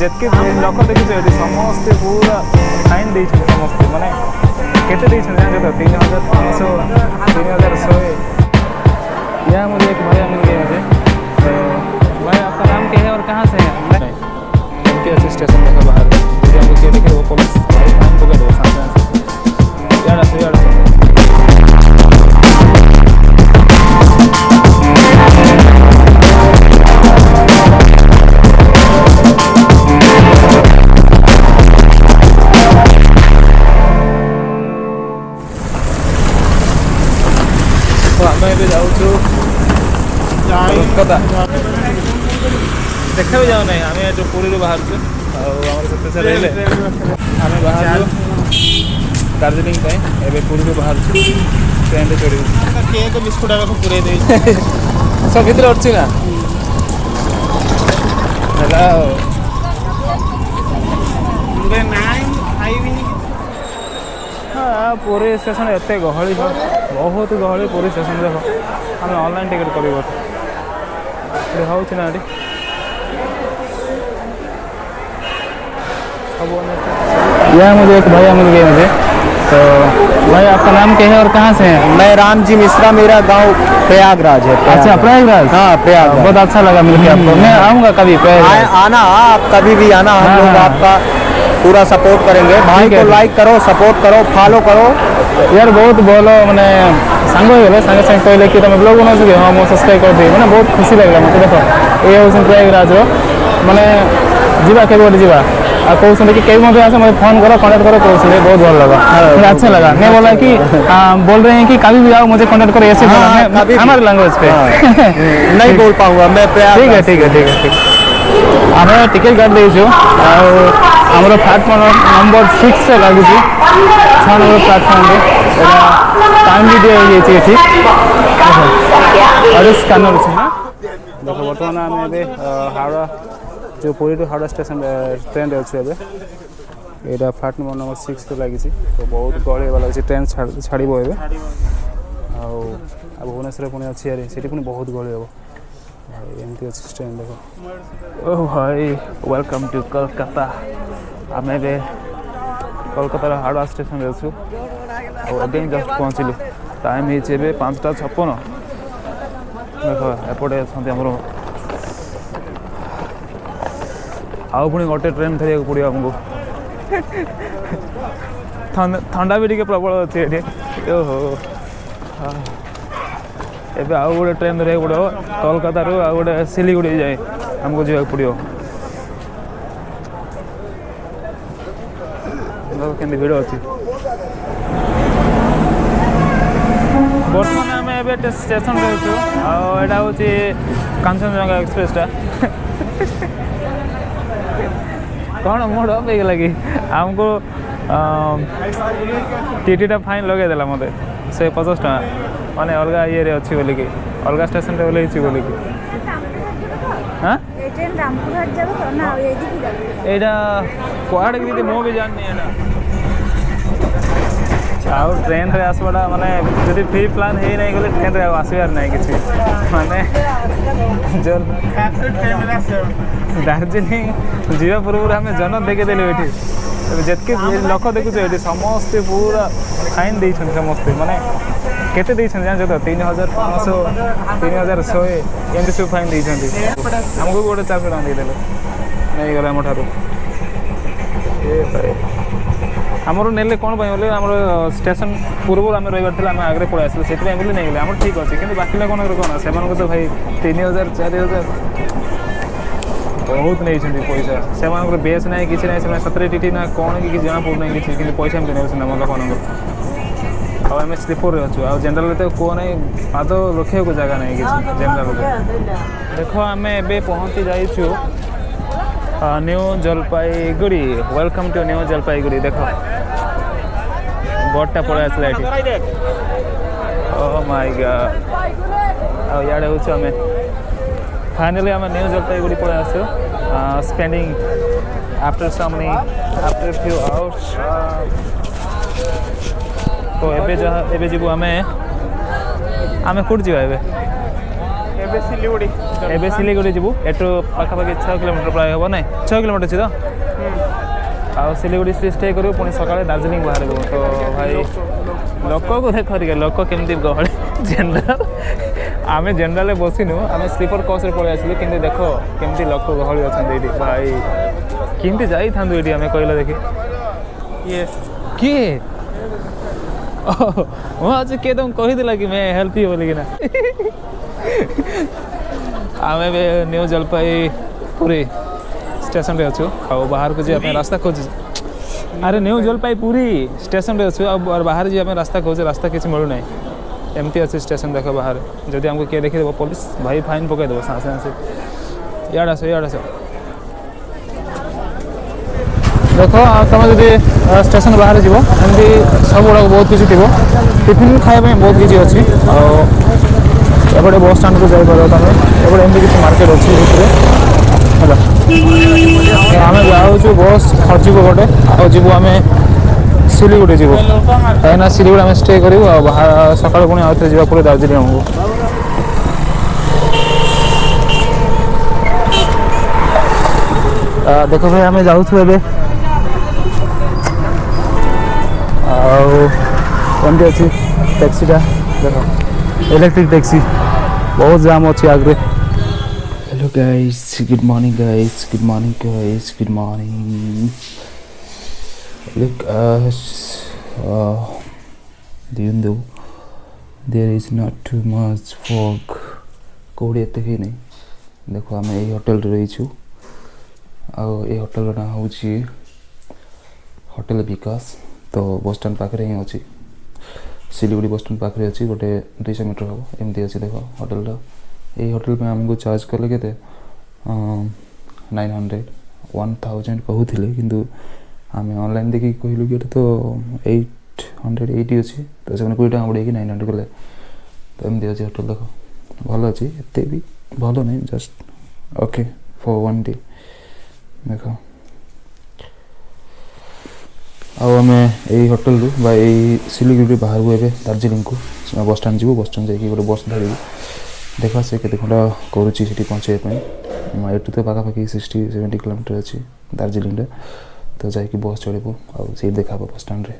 जितके लोक देखुचे ये समस्ते पूरा फाइन दे समस्ते माने केते दे जान तो 3500 3100 यहाँ मुझे एक भैया मिल गए मुझे। तो भाई आपका नाम क्या है और कहाँ से है? एमटीएस स्टेशन देखा बाहर हमको क्या देखे वो पुलिस भाई फाइन तो कर दो सामने यार आम जाऊँ कोलकाता देखा भी जाऊ ना आम जो पुरी बाहर रही आम बाहर दार्जिलिंग एवं पुरी बाहर ट्रेन चढ़ केक बिस्कुट पूरे सब भर अच्छी ना हाँ पुरी स्टेशन एत गहली बहुत गहली पुरी स्टेशन देख आम ऑनलाइन टिकट कर यहाँ मुझे एक भैया मिल गए मुझे। तो भाई आपका नाम क्या है और कहाँ से हैं? मैं रामजी मिश्रा, मेरा गांव प्रयागराज है। अच्छा प्रयागराज। हाँ प्रयागराज। बहुत अच्छा लगा मिलके आपको। मैं आऊँगा कभी प्रयागराज। आना आप कभी भी आना, हम लोग आपका पूरा सपोर्ट करेंगे। भाई को लाइक करो, सपोर्ट करो, फॉलो करो यार। बहुत भल मैंने सांग हो सागे सागे कहले कि तुम ब्लॉग बनाओ कि हाँ मुझे सब्सक्राइब कर दी मैंने बहुत खुशी लगे मत देख ये हूँ प्रयागराज मैंने जीवा के गोटे जीवा कहते कि कहीं आसे मुझे फोन करो कॉन्टेक्ट करो कहते बहुत भल लगा मुझे अच्छा लगा। मैं बोला कि बोल रहे हैं कि कभी भी आओ मुझे कॉन्टेक्ट करो ऐसे हमारे लैंग्वेज पे नहीं बोल पाऊंगा मैं। ठीक है ठीक है ठीक है ठीक आम टिकेट काट देचु आमर प्लाटफर्म नंबर 6 से लगी 6 नंबर प्लाटफर्म टाइम भी दिया ये स्कानर अच्छे ना देख बर्तमान आम हावड़ा जो Puri to Howrah station train अच्छे यहाँ प्लाटफर्म नंबर 6 से लगी तो बहुत गहली वाला लगे ट्रेन छाड़ भुवनेश्वर पुणी अच्छी से पुणी बहुत गहली हम एमती अच्छी ट्रेन देख ओ भाई वेलकम टू कोलकाता आम कोलकातार हावड़ा स्टेशन अच्छु अगेन जस्ट पहुँचलु टाइम हो 5:56 देख एपटे अच्छा आउ पुणी गोटे ट्रेन धरिया पड़ो आमको ठंडा भी टे प्रबल अच्छे ओहो एबे आउ गोटे ट्रेन धरिया पड़ो कोलकाता रू आउ गोटे सिलीगुड़ी जाए आमको जावाक पड़ो के भिड़ अच्छी बर्तमान आम ए स्टेशन रोचु आटा हूँ कांचनजंगा एक्सप्रेसटा कौन मूड अफ हो गला कि आमको टीटीटा फाइन लगे देला मते से 50 टका माने अलग ये अच्छी बोली कि अलग स्टेशन रे बोले बोली कि हाँ एटा कुआड़े दीदी मो भी जाननी है आउ ट्रेन रे आसवाटा माने जदि फ्री प्लान हे नहीं गले ट्रेन रे आसबार नहीं किसी माने जो दार्जिलिंग जीवा पूर्व आम जन देखीदेलु ये जितके लोक देखुचे ये समस्ते पूरा फाइन दे समस्ते माने केते दे जान तो 3500 3100 एमती सब फाइन दे आमको गोटे 400 टका देदेले नहीं गला आम ठारू आमर नेले कौन बोले आम स्टेशन पूर्व आम रही आम आगे पड़े आसलु से बोली नहीं गले आम ठीक अच्छे कि बाकी लोक कौन से तो भाई 3000 4000 बहुत नहीं पैसा से बेस ना कि ना सतरे टीटी ना कौन कि जना पड़ना कि पैसा एमती नहीं आम लोक आम स्लीपर अच्छु आ जनरल तो कौ ना पाद रखा को जगह नहीं कि जनरल देख आम ए पहुँची जाइछु New Jalpaiguri welcome to New Jalpaiguri देख बोर्डटा पड़े आसला ये ओह माय गॉड इे हूँ आम फाइनली आम न्यू जलपाईगुड़ी पड़े आसु स्पेंडिंग आफ्टर फ्यू आवर्स तो एबे जीवु आम कौट जावा ଏବେ ସିଲିଗୁଡ଼ି ଯିବୁ ଏଠୁ ପାଖାପାଖି 6 କିଲୋମିଟର ପ୍ରାୟ ହେବ ନାଇଁ 6 କିଲୋମିଟର ଅଛି ତ ଆଉ ସିଲିଗୁଡ଼ି ଷ୍ଟେ କରିବୁ ପୁଣି ସକାଳେ ଦାର୍ଜିଲିଂ ବାହାରିବୁ ତ ଭାଇ ଲୋକକୁ ଦେଖ ଟିକେ ଲୋକ କେମିତି ଗହଳି ଜେନେରାଲ ଆମେ ଜେନେରାଲରେ ବସିନୁ ଆମେ ସ୍ଲିପର କୋଚରେ ପଳେଇ ଆସିଲୁ କିନ୍ତୁ ଦେଖ କେମିତି ଲୋକ ଗହଳି ଅଛନ୍ତି ଏଇଠି ଭାଇ କେମିତି ଯାଇଥାନ୍ତୁ ଏଇଠି ଆମେ କହିଲା ଦେଖି କିଏ ମୁଁ ଆଜି କିଏ ତମକୁ କହିଥିଲା କି ମେ ହେଲ୍ପ ୟୁ ବୋଲିକିନା ଆମେ ଏବେ ନ୍ୟୁ ଜଲପାଇଗୁଡ଼ି ଷ୍ଟେସନରେ ଅଛୁ ଆଉ ବାହାରକୁ ଯିବା ପାଇଁ ରାସ୍ତା ଖୋଜୁଛୁ ଆରେ ନ୍ୟୁ ଜଲପାଇଗୁଡ଼ି ଷ୍ଟେସନରେ ଅଛୁ ଆଉ ବାହାରେ ଯିବା ପାଇଁ ରାସ୍ତା ଖୋଜୁଛୁ ରାସ୍ତା କିଛି ମିଳୁନାହିଁ ଏମିତି ଅଛି ଷ୍ଟେସନ ଦେଖ ବାହାରେ ଯଦି ଆମକୁ କିଏ ଦେଖିଦେବ ପୋଲିସ ଭାଇ ଫାଇନ୍ ପକାଇଦେବ ସାଙ୍ଗେ ସାଙ୍ଗେ ଇଆଡ଼େ ଆସ ଦେଖ ଆଉ ତୁମେ ଯଦି ଷ୍ଟେସନ ବାହାରେ ଯିବ ଏମିତି ସବୁଗୁଡ଼ାକ ବହୁତ କିଛି ଥିବ ଟିଫିନ୍ ଖାଇବା ପାଇଁ ବହୁତ କିଛି ଅଛି ଆଉ ଏପଟେ ବସ୍ ଷ୍ଟାଣ୍ଡକୁ ଯାଇପାରିବ ତୁମେ ଏପଟେ ଏମିତି କିଛି ମାର୍କେଟ ଅଛି ଭିତରେ ହେଲା ଆମେ ଯାଉଛୁ ବସ୍ ଖୋଜିବୁ ଗୋଟେ ଆଉ ଯିବୁ ଆମେ ସିଲିଗୁଡ଼ି ଯିବୁ କାହିଁକିନା ସିଲିଗୁଡ଼ି ଆମେ ଷ୍ଟେ କରିବୁ ଆଉ ସକାଳୁ ପୁଣି ଆଉଥରେ ଯିବାକୁ ପଡ଼ିବ ଦାର୍ଜିଲିଂ ଆମକୁ ଦେଖ ଭାଇ ଆମେ ଯାଉଛୁ ଏବେ ଆଉ ଏମିତି ଅଛି ଟ୍ୟାକ୍ସିଟା ଦେଖ इलेक्ट्रिक टैक्सी बहुत जाम अच्छी आगे hello guys good morning look even though there is not too much fog कोड़ी एते ही नहीं देखो आम यही होटल रही होटल ना हूँ होटल विकास तो बस स्टैंड पाखे ही अच्छी सिलीगुड़ी बस स्टैंड पाखे अच्छी गोटे 200 मीटर हम एमती अच्छी देख होटल यही होटल पे आमको चार्ज कले के 900 1000 कहूले किंतु आम ऑनलाइन देखिए कहलु कि तो 880 अच्छी तो से 20 टाँग बढ़े 900 कले तो एमती अच्छी होटल देख भल अच्छी एत भी भल नहीं जस्ट ओके फॉर 1 डे देख आम यही होटल रू सिलीगुड़ी बाहर को दार्जिलिंग को बस स्टैंड जीव बस स्टैंड जाकि गोटे बस धरबू देखा से केते घंटा करुच्ची पहुँचाई एटू तो पाखापाखि 60-70 किलोमीटर अच्छी दार्जिलिंग तो जाकि बस चढ़ू आ सीट देखा बस स्टैंड रे।